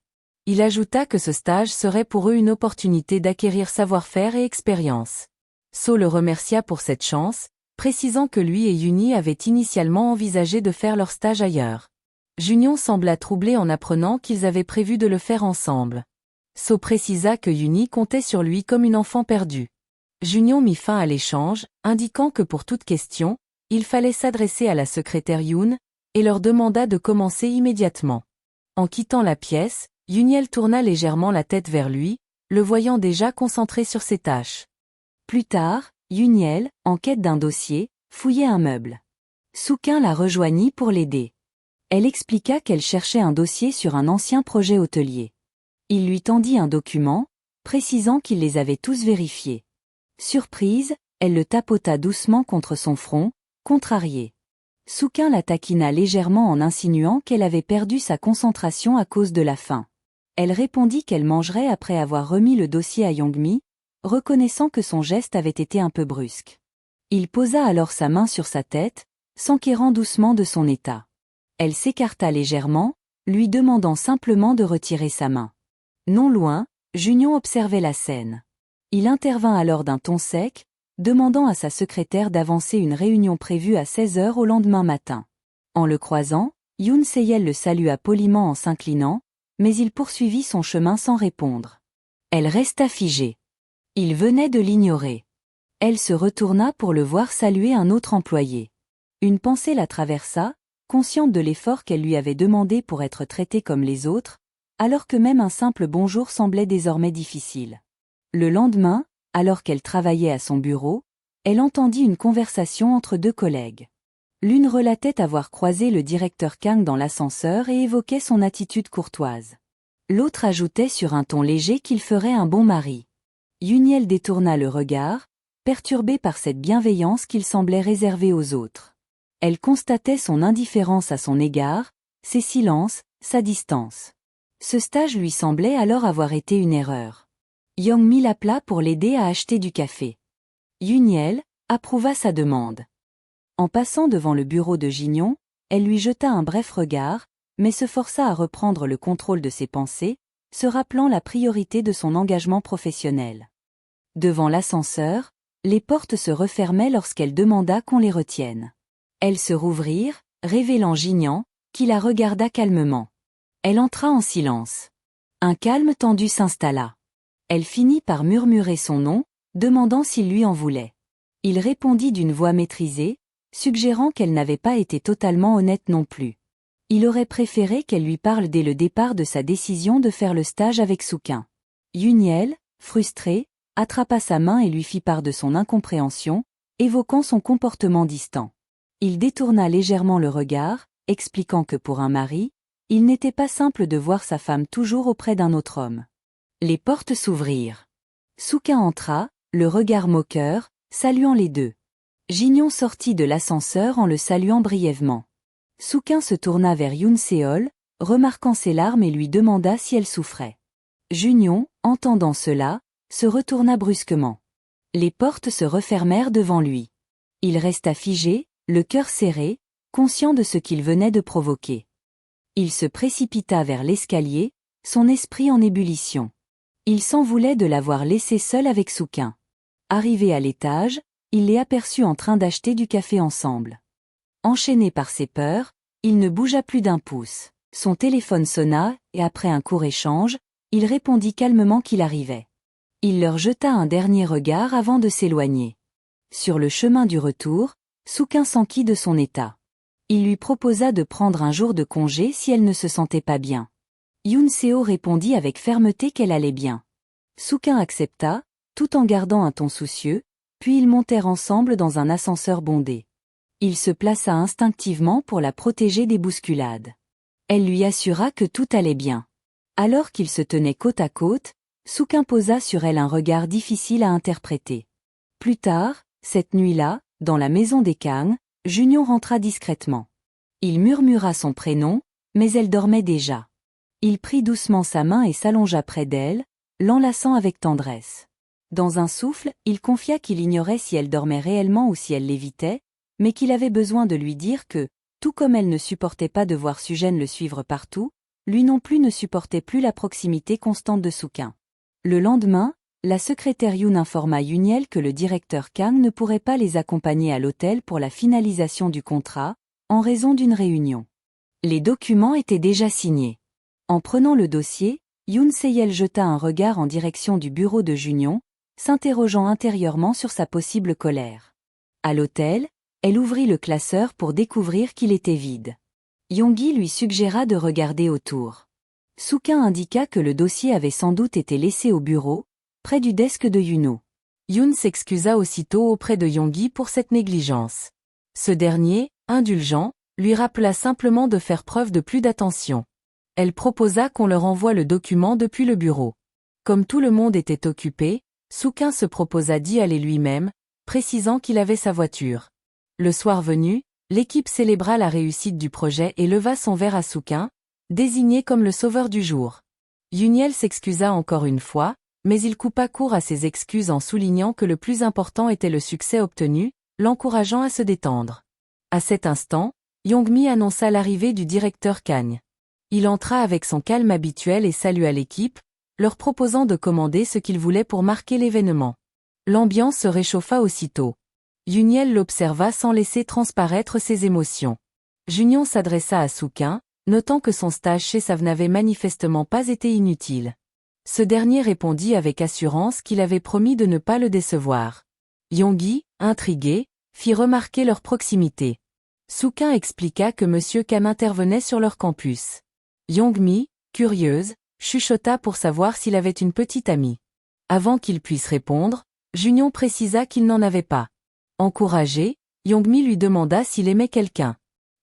Il ajouta que ce stage serait pour eux une opportunité d'acquérir savoir-faire et expérience. So le remercia pour cette chance, précisant que lui et Yuni avaient initialement envisagé de faire leur stage ailleurs. Junyon sembla troublé en apprenant qu'ils avaient prévu de le faire ensemble. So précisa que Yuni comptait sur lui comme une enfant perdue. Junyon mit fin à l'échange, indiquant que pour toute question, il fallait s'adresser à la secrétaire Yoon, et leur demanda de commencer immédiatement. En quittant la pièce, Yuniel tourna légèrement la tête vers lui, le voyant déjà concentré sur ses tâches. Plus tard, Yuniel, en quête d'un dossier, fouillait un meuble. Soo-Kang la rejoignit pour l'aider. Elle expliqua qu'elle cherchait un dossier sur un ancien projet hôtelier. Il lui tendit un document, précisant qu'il les avait tous vérifiés. Surprise, elle le tapota doucement contre son front, contrariée. Soo-Kang la taquina légèrement en insinuant qu'elle avait perdu sa concentration à cause de la faim. Elle répondit qu'elle mangerait après avoir remis le dossier à Youngmi, reconnaissant que son geste avait été un peu brusque. Il posa alors sa main sur sa tête, s'enquérant doucement de son état. Elle s'écarta légèrement, lui demandant simplement de retirer sa main. Non loin, Junyon observait la scène. Il intervint alors d'un ton sec, demandant à sa secrétaire d'avancer une réunion prévue à 16h au lendemain matin. En le croisant, Yoon Seyel le salua poliment en s'inclinant, mais il poursuivit son chemin sans répondre. Elle resta figée. Il venait de l'ignorer. Elle se retourna pour le voir saluer un autre employé. Une pensée la traversa, consciente de l'effort qu'elle lui avait demandé pour être traitée comme les autres, alors que même un simple bonjour semblait désormais difficile. Le lendemain, alors qu'elle travaillait à son bureau, elle entendit une conversation entre deux collègues. L'une relatait avoir croisé le directeur Kang dans l'ascenseur et évoquait son attitude courtoise. L'autre ajoutait sur un ton léger qu'il ferait un bon mari. Yuniel détourna le regard, perturbée par cette bienveillance qu'il semblait réserver aux autres. Elle constatait son indifférence à son égard, ses silences, sa distance. Ce stage lui semblait alors avoir été une erreur. Young mit la plat pour l'aider à acheter du café. Yuniel approuva sa demande. En passant devant le bureau de Gignon, elle lui jeta un bref regard, mais se força à reprendre le contrôle de ses pensées, se rappelant la priorité de son engagement professionnel. Devant l'ascenseur, les portes se refermaient lorsqu'elle demanda qu'on les retienne. Elles se rouvrirent, révélant Gignan, qui la regarda calmement. Elle entra en silence. Un calme tendu s'installa. Elle finit par murmurer son nom, demandant s'il lui en voulait. Il répondit d'une voix maîtrisée, suggérant qu'elle n'avait pas été totalement honnête non plus. Il aurait préféré qu'elle lui parle dès le départ de sa décision de faire le stage avec Souquin. Yuniel, frustré, attrapa sa main et lui fit part de son incompréhension, évoquant son comportement distant. Il détourna légèrement le regard, expliquant que pour un mari, il n'était pas simple de voir sa femme toujours auprès d'un autre homme. Les portes s'ouvrirent. Souquin entra, le regard moqueur, saluant les deux. Gignon sortit de l'ascenseur en le saluant brièvement. Souquin se tourna vers Yoon Seol, remarquant ses larmes et lui demanda si elle souffrait. Gignon, entendant cela, se retourna brusquement. Les portes se refermèrent devant lui. Il resta figé, le cœur serré, conscient de ce qu'il venait de provoquer. Il se précipita vers l'escalier, son esprit en ébullition. Il s'en voulait de l'avoir laissé seule avec Souquin. Arrivé à l'étage, il les aperçut en train d'acheter du café ensemble. Enchaîné par ses peurs, il ne bougea plus d'un pouce. Son téléphone sonna, et après un court échange, il répondit calmement qu'il arrivait. Il leur jeta un dernier regard avant de s'éloigner. Sur le chemin du retour, Souquin s'enquit de son état. Il lui proposa de prendre un jour de congé si elle ne se sentait pas bien. Yoon Seo répondit avec fermeté qu'elle allait bien. Souquin accepta, tout en gardant un ton soucieux, puis ils montèrent ensemble dans un ascenseur bondé. Il se plaça instinctivement pour la protéger des bousculades. Elle lui assura que tout allait bien. Alors qu'ils se tenaient côte à côte, Souquin posa sur elle un regard difficile à interpréter. Plus tard, cette nuit-là, dans la maison des Kang, Junion rentra discrètement. Il murmura son prénom, mais elle dormait déjà. Il prit doucement sa main et s'allongea près d'elle, l'enlaçant avec tendresse. Dans un souffle, il confia qu'il ignorait si elle dormait réellement ou si elle l'évitait, mais qu'il avait besoin de lui dire que, tout comme elle ne supportait pas de voir Sugène le suivre partout, lui non plus ne supportait plus la proximité constante de Souquin. Le lendemain, la secrétaire Yoon informa Yuniel que le directeur Kang ne pourrait pas les accompagner à l'hôtel pour la finalisation du contrat, en raison d'une réunion. Les documents étaient déjà signés. En prenant le dossier, Yoon Se-yeol jeta un regard en direction du bureau de Junion, s'interrogeant intérieurement sur sa possible colère. À l'hôtel, elle ouvrit le classeur pour découvrir qu'il était vide. Yonggi lui suggéra de regarder autour. Souquin indiqua que le dossier avait sans doute été laissé au bureau, près du desk de Yuno. Yoon s'excusa aussitôt auprès de Yonggi pour cette négligence. Ce dernier, indulgent, lui rappela simplement de faire preuve de plus d'attention. Elle proposa qu'on leur envoie le document depuis le bureau. Comme tout le monde était occupé, Souquin se proposa d'y aller lui-même, précisant qu'il avait sa voiture. Le soir venu, l'équipe célébra la réussite du projet et leva son verre à Souquin, désigné comme le sauveur du jour. Yuniel s'excusa encore une fois, mais il coupa court à ses excuses en soulignant que le plus important était le succès obtenu, l'encourageant à se détendre. À cet instant, Yongmi annonça l'arrivée du directeur Kang. Il entra avec son calme habituel et salua l'équipe, leur proposant de commander ce qu'ils voulaient pour marquer l'événement. L'ambiance se réchauffa aussitôt. Yuniel l'observa sans laisser transparaître ses émotions. Junion s'adressa à Souquin, notant que son stage chez Sav n'avait manifestement pas été inutile. Ce dernier répondit avec assurance qu'il avait promis de ne pas le décevoir. Yonggi, intrigué, fit remarquer leur proximité. Sukin expliqua que Monsieur Kang intervenait sur leur campus. Yongmi, curieuse, chuchota pour savoir s'il avait une petite amie. Avant qu'il puisse répondre, Junion précisa qu'il n'en avait pas. Encouragée, Yongmi lui demanda s'il aimait quelqu'un.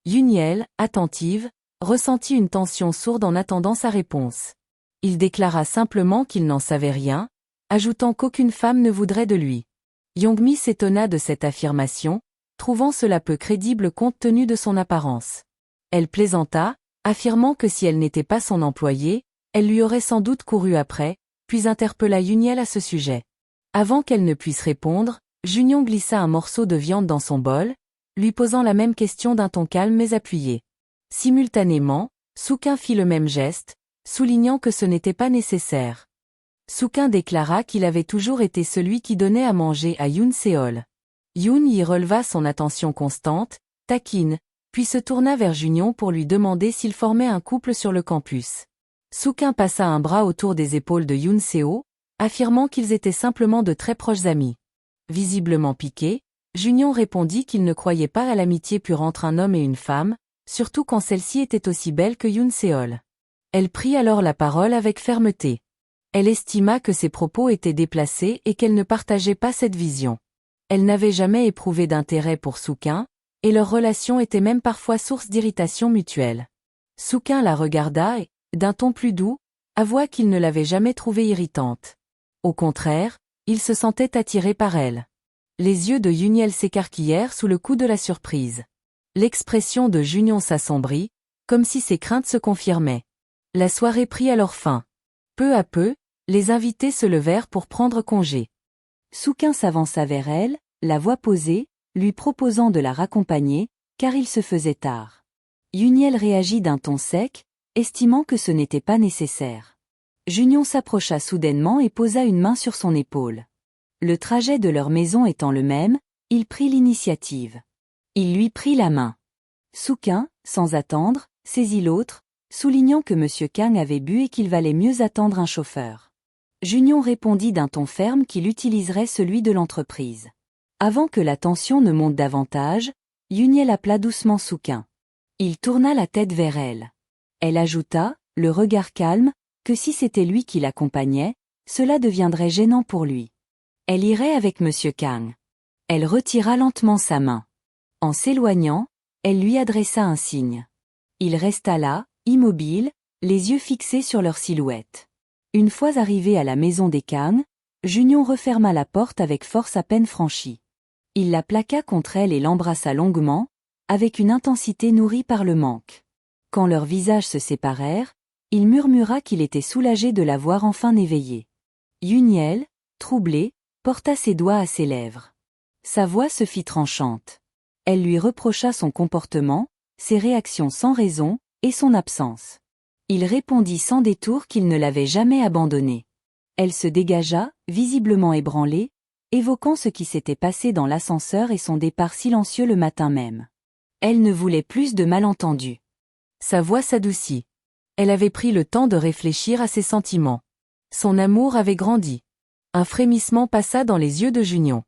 Yuniel, attentive, ressentit une tension sourde en attendant sa réponse. Il déclara simplement qu'il n'en savait rien, ajoutant qu'aucune femme ne voudrait de lui. Yongmi s'étonna de cette affirmation, trouvant cela peu crédible compte tenu de son apparence. Elle plaisanta, affirmant que si elle n'était pas son employée, elle lui aurait sans doute couru après, puis interpella Yuniel à ce sujet. Avant qu'elle ne puisse répondre, Junion glissa un morceau de viande dans son bol, lui posant la même question d'un ton calme mais appuyé. Simultanément, Sukin fit le même geste, soulignant que ce n'était pas nécessaire. Sukin déclara qu'il avait toujours été celui qui donnait à manger à Yoon Seol. Yoon y releva son attention constante, taquine, puis se tourna vers Junion pour lui demander s'ils formaient un couple sur le campus. Sukin passa un bras autour des épaules de Yoon Seo, affirmant qu'ils étaient simplement de très proches amis. Visiblement piqué, Junion répondit qu'il ne croyait pas à l'amitié pure entre un homme et une femme, surtout quand celle-ci était aussi belle que Yoon Seol. Elle prit alors la parole avec fermeté. Elle estima que ses propos étaient déplacés et qu'elle ne partageait pas cette vision. Elle n'avait jamais éprouvé d'intérêt pour Sukin, et leur relation était même parfois source d'irritation mutuelle. Sukin la regarda et, d'un ton plus doux, avoua qu'il ne l'avait jamais trouvée irritante. Au contraire, il se sentait attiré par elle. Les yeux de Yuniel s'écarquillèrent sous le coup de la surprise. L'expression de Junion s'assombrit, comme si ses craintes se confirmaient. La soirée prit alors fin. Peu à peu, les invités se levèrent pour prendre congé. Sukin s'avança vers elle, la voix posée, lui proposant de la raccompagner, car il se faisait tard. Yuniel réagit d'un ton sec, estimant que ce n'était pas nécessaire. Junion s'approcha soudainement et posa une main sur son épaule. Le trajet de leur maison étant le même, il prit l'initiative. Il lui prit la main. Sukin, sans attendre, saisit l'autre, soulignant que M. Kang avait bu et qu'il valait mieux attendre un chauffeur. Junion répondit d'un ton ferme qu'il utiliserait celui de l'entreprise. Avant que la tension ne monte davantage, Yuniel appela doucement Sukin. Il tourna la tête vers elle. Elle ajouta, le regard calme, que si c'était lui qui l'accompagnait, cela deviendrait gênant pour lui. Elle irait avec M. Kang. Elle retira lentement sa main. En s'éloignant, elle lui adressa un signe. Il resta là, immobile, les yeux fixés sur leur silhouette. Une fois arrivé à la maison des Kang, Junion referma la porte avec force à peine franchie. Il la plaqua contre elle et l'embrassa longuement, avec une intensité nourrie par le manque. Quand leurs visages se séparèrent, il murmura qu'il était soulagé de la voir enfin éveillée. Yuniel, troublée, porta ses doigts à ses lèvres. Sa voix se fit tranchante. Elle lui reprocha son comportement, ses réactions sans raison, et son absence. Il répondit sans détour qu'il ne l'avait jamais abandonnée. Elle se dégagea, visiblement ébranlée, évoquant ce qui s'était passé dans l'ascenseur et son départ silencieux le matin même. Elle ne voulait plus de malentendus. Sa voix s'adoucit. Elle avait pris le temps de réfléchir à ses sentiments. Son amour avait grandi. Un frémissement passa dans les yeux de Junion.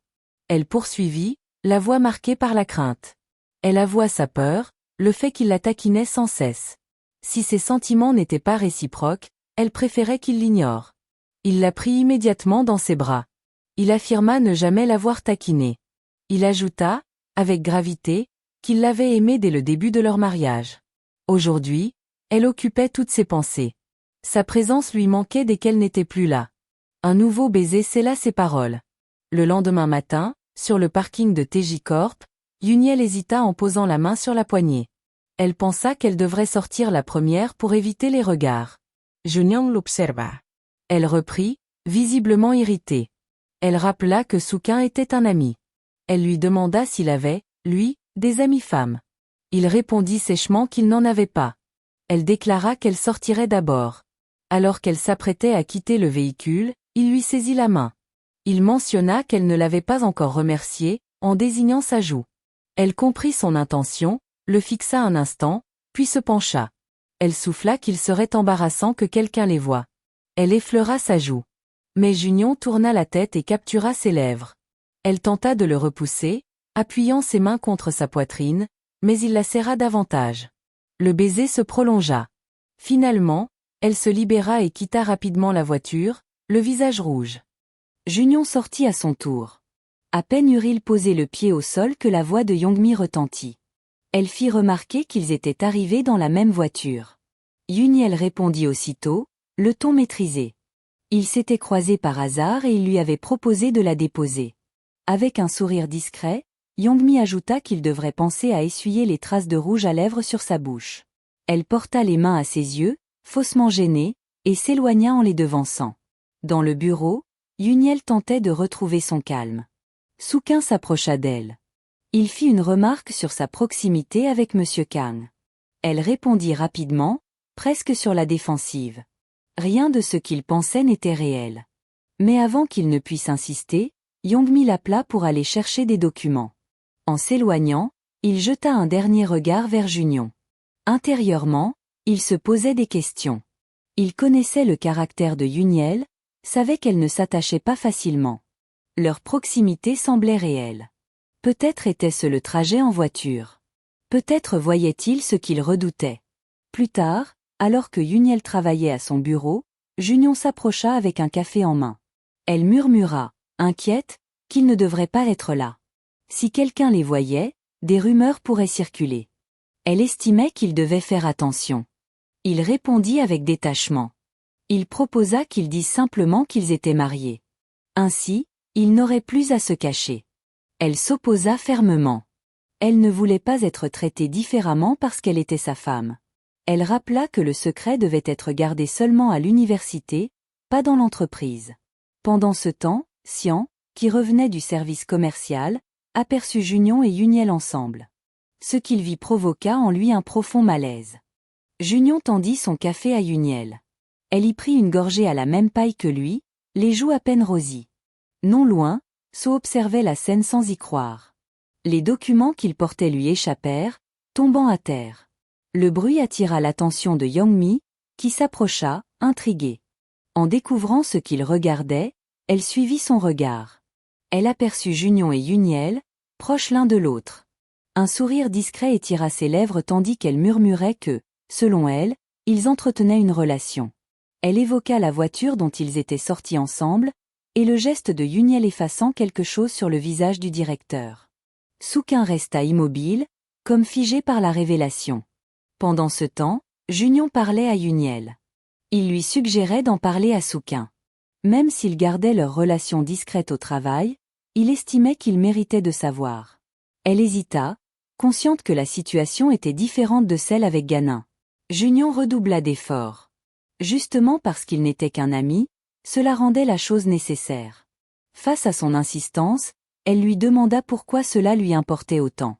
Elle poursuivit, la voix marquée par la crainte. Elle avoua sa peur, le fait qu'il la taquinait sans cesse. Si ses sentiments n'étaient pas réciproques, elle préférait qu'il l'ignore. Il la prit immédiatement dans ses bras. Il affirma ne jamais l'avoir taquinée. Il ajouta, avec gravité, qu'il l'avait aimée dès le début de leur mariage. Aujourd'hui, elle occupait toutes ses pensées. Sa présence lui manquait dès qu'elle n'était plus là. Un nouveau baiser scella ses paroles. Le lendemain matin, sur le parking de TJ Corp, Yuniel hésita en posant la main sur la poignée. Elle pensa qu'elle devrait sortir la première pour éviter les regards. Junion l'observa. Elle reprit, visiblement irritée. Elle rappela que Sukin était un ami. Elle lui demanda s'il avait, lui, des amies femmes. Il répondit sèchement qu'il n'en avait pas. Elle déclara qu'elle sortirait d'abord. Alors qu'elle s'apprêtait à quitter le véhicule, il lui saisit la main. Il mentionna qu'elle ne l'avait pas encore remercié, en désignant sa joue. Elle comprit son intention, le fixa un instant, puis se pencha. Elle souffla qu'il serait embarrassant que quelqu'un les voie. Elle effleura sa joue. Mais Junion tourna la tête et captura ses lèvres. Elle tenta de le repousser, appuyant ses mains contre sa poitrine, mais il la serra davantage. Le baiser se prolongea. Finalement, elle se libéra et quitta rapidement la voiture, le visage rouge. Junion sortit à son tour. À peine eut-il posé le pied au sol que la voix de Youngmi retentit. Elle fit remarquer qu'ils étaient arrivés dans la même voiture. Yuniel répondit aussitôt, le ton maîtrisé. Ils s'étaient croisés par hasard et il lui avait proposé de la déposer. Avec un sourire discret, Youngmi ajouta qu'il devrait penser à essuyer les traces de rouge à lèvres sur sa bouche. Elle porta les mains à ses yeux, faussement gênée, et s'éloigna en les devançant. Dans le bureau, Yuniel tentait de retrouver son calme. Soo-Keun s'approcha d'elle. Il fit une remarque sur sa proximité avec Monsieur Kang. Elle répondit rapidement, presque sur la défensive. Rien de ce qu'il pensait n'était réel. Mais avant qu'il ne puisse insister, Youngmi l'appela pour aller chercher des documents. En s'éloignant, il jeta un dernier regard vers Junion. Intérieurement, il se posait des questions. Il connaissait le caractère de Yuniel, savait qu'elle ne s'attachait pas facilement. Leur proximité semblait réelle. Peut-être était-ce le trajet en voiture. Peut-être voyait-il ce qu'il redoutait. Plus tard, alors que Yuniel travaillait à son bureau, Junion s'approcha avec un café en main. Elle murmura, inquiète, qu'il ne devrait pas être là. Si quelqu'un les voyait, des rumeurs pourraient circuler. Elle estimait qu'il devait faire attention. Il répondit avec détachement. Il proposa qu'ils disent simplement qu'ils étaient mariés. Ainsi, ils n'auraient plus à se cacher. Elle s'opposa fermement. Elle ne voulait pas être traitée différemment parce qu'elle était sa femme. Elle rappela que le secret devait être gardé seulement à l'université, pas dans l'entreprise. Pendant ce temps, Xian, qui revenait du service commercial, aperçut Junion et Yuniel ensemble. Ce qu'il vit provoqua en lui un profond malaise. Junion tendit son café à Yuniel. Elle y prit une gorgée à la même paille que lui, les joues à peine rosies. Non loin, So observait la scène sans y croire. Les documents qu'il portait lui échappèrent, tombant à terre. Le bruit attira l'attention de Youngmi, qui s'approcha, intriguée. En découvrant ce qu'il regardait, elle suivit son regard. Elle aperçut Junion et Yuniel, proches l'un de l'autre. Un sourire discret étira ses lèvres tandis qu'elle murmurait que, selon elle, ils entretenaient une relation. Elle évoqua la voiture dont ils étaient sortis ensemble, et le geste de Yuniel effaçant quelque chose sur le visage du directeur. Soo-Keun resta immobile, comme figé par la révélation. Pendant ce temps, Junion parlait à Yuniel. Il lui suggérait d'en parler à Soo-Keun. Même s'ils gardaient leur relation discrète au travail, il estimait qu'il méritait de savoir. Elle hésita, consciente que la situation était différente de celle avec Ganin. Junion redoubla d'efforts. Justement parce qu'il n'était qu'un ami, cela rendait la chose nécessaire. Face à son insistance, elle lui demanda pourquoi cela lui importait autant.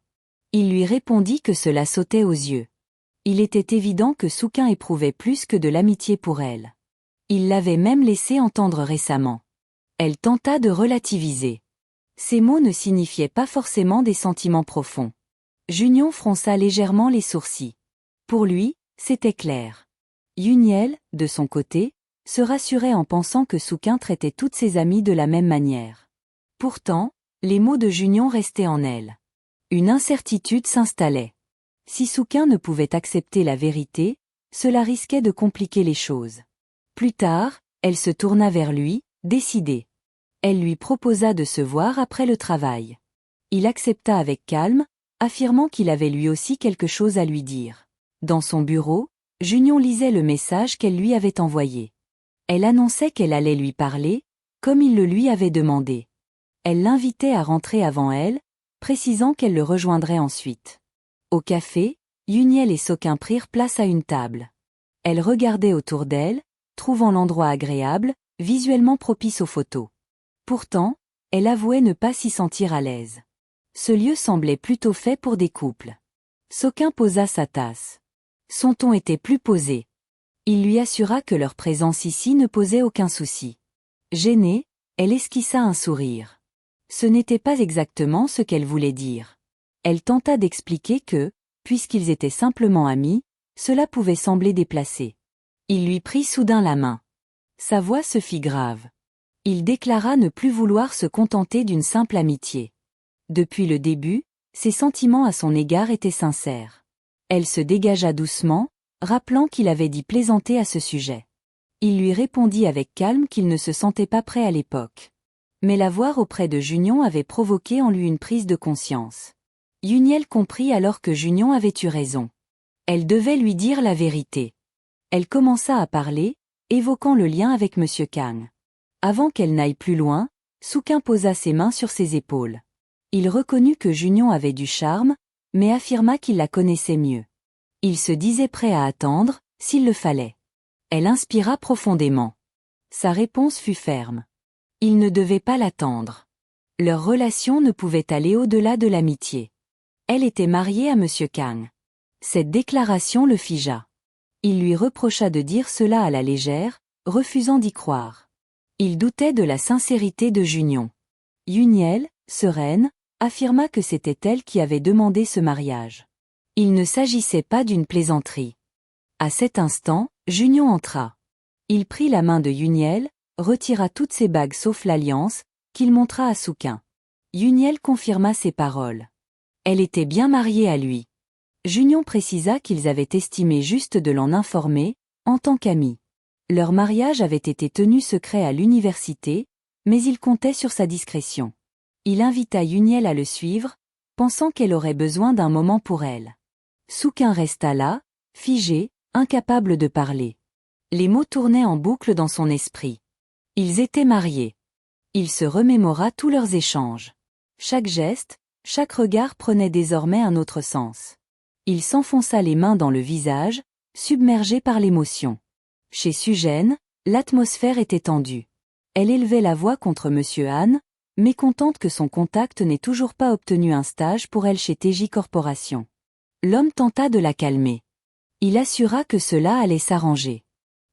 Il lui répondit que cela sautait aux yeux. Il était évident que Soo-Keun éprouvait plus que de l'amitié pour elle. Il l'avait même laissé entendre récemment. Elle tenta de relativiser. Ces mots ne signifiaient pas forcément des sentiments profonds. Junion fronça légèrement les sourcils. Pour lui, c'était clair. Yuniel, de son côté, se rassurait en pensant que Soo-Keun traitait toutes ses amies de la même manière. Pourtant, les mots de Junion restaient en elle. Une incertitude s'installait. Si Soo-Keun ne pouvait accepter la vérité, cela risquait de compliquer les choses. Plus tard, elle se tourna vers lui, décidée. Elle lui proposa de se voir après le travail. Il accepta avec calme, affirmant qu'il avait lui aussi quelque chose à lui dire. Dans son bureau, Junion lisait le message qu'elle lui avait envoyé. Elle annonçait qu'elle allait lui parler, comme il le lui avait demandé. Elle l'invitait à rentrer avant elle, précisant qu'elle le rejoindrait ensuite. Au café, Yuniel et Soo-Keun prirent place à une table. Elle regardait autour d'elle, trouvant l'endroit agréable, visuellement propice aux photos. Pourtant, elle avouait ne pas s'y sentir à l'aise. Ce lieu semblait plutôt fait pour des couples. Soo-Keun posa sa tasse. Son ton était plus posé. Il lui assura que leur présence ici ne posait aucun souci. Gênée, elle esquissa un sourire. Ce n'était pas exactement ce qu'elle voulait dire. Elle tenta d'expliquer que, puisqu'ils étaient simplement amis, cela pouvait sembler déplacé. Il lui prit soudain la main. Sa voix se fit grave. Il déclara ne plus vouloir se contenter d'une simple amitié. Depuis le début, ses sentiments à son égard étaient sincères. Elle se dégagea doucement, rappelant qu'il avait dit plaisanter à ce sujet. Il lui répondit avec calme qu'il ne se sentait pas prêt à l'époque. Mais la voir auprès de Junion avait provoqué en lui une prise de conscience. Yuniel comprit alors que Junion avait eu raison. Elle devait lui dire la vérité. Elle commença à parler, évoquant le lien avec M. Kang. Avant qu'elle n'aille plus loin, Souquin posa ses mains sur ses épaules. Il reconnut que Junion avait du charme, mais affirma qu'il la connaissait mieux. Il se disait prêt à attendre, s'il le fallait. Elle inspira profondément. Sa réponse fut ferme. Il ne devait pas l'attendre. Leur relation ne pouvait aller au-delà de l'amitié. Elle était mariée à M. Kang. Cette déclaration le figea. Il lui reprocha de dire cela à la légère, refusant d'y croire. Il doutait de la sincérité de Junion. Yuniel, sereine, affirma que c'était elle qui avait demandé ce mariage. Il ne s'agissait pas d'une plaisanterie. À cet instant, Junion entra. Il prit la main de Yuniel, retira toutes ses bagues sauf l'alliance, qu'il montra à Souquin. Yuniel confirma ses paroles. Elle était bien mariée à lui. Junion précisa qu'ils avaient estimé juste de l'en informer, en tant qu'amis. Leur mariage avait été tenu secret à l'université, mais il comptait sur sa discrétion. Il invita Yuniel à le suivre, pensant qu'elle aurait besoin d'un moment pour elle. Souquin resta là, figé, incapable de parler. Les mots tournaient en boucle dans son esprit. Ils étaient mariés. Il se remémora tous leurs échanges. Chaque geste, chaque regard prenait désormais un autre sens. Il s'enfonça les mains dans le visage, submergé par l'émotion. Chez Sugène, l'atmosphère était tendue. Elle élevait la voix contre M. Han, mécontente que son contact n'ait toujours pas obtenu un stage pour elle chez TJ Corporation. L'homme tenta de la calmer. Il assura que cela allait s'arranger.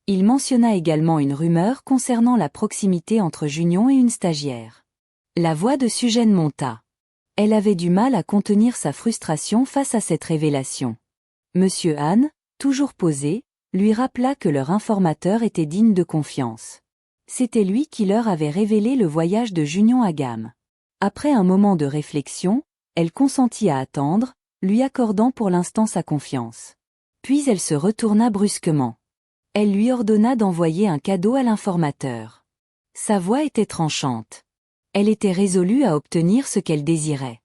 Il mentionna également une rumeur concernant la proximité entre Junion et une stagiaire. La voix de Sugène monta. Elle avait du mal à contenir sa frustration face à cette révélation. M. Han, toujours posé, lui rappela que leur informateur était digne de confiance. C'était lui qui leur avait révélé le voyage de Junion à Gam. Après un moment de réflexion, elle consentit à attendre, lui accordant pour l'instant sa confiance. Puis elle se retourna brusquement. Elle lui ordonna d'envoyer un cadeau à l'informateur. Sa voix était tranchante. Elle était résolue à obtenir ce qu'elle désirait.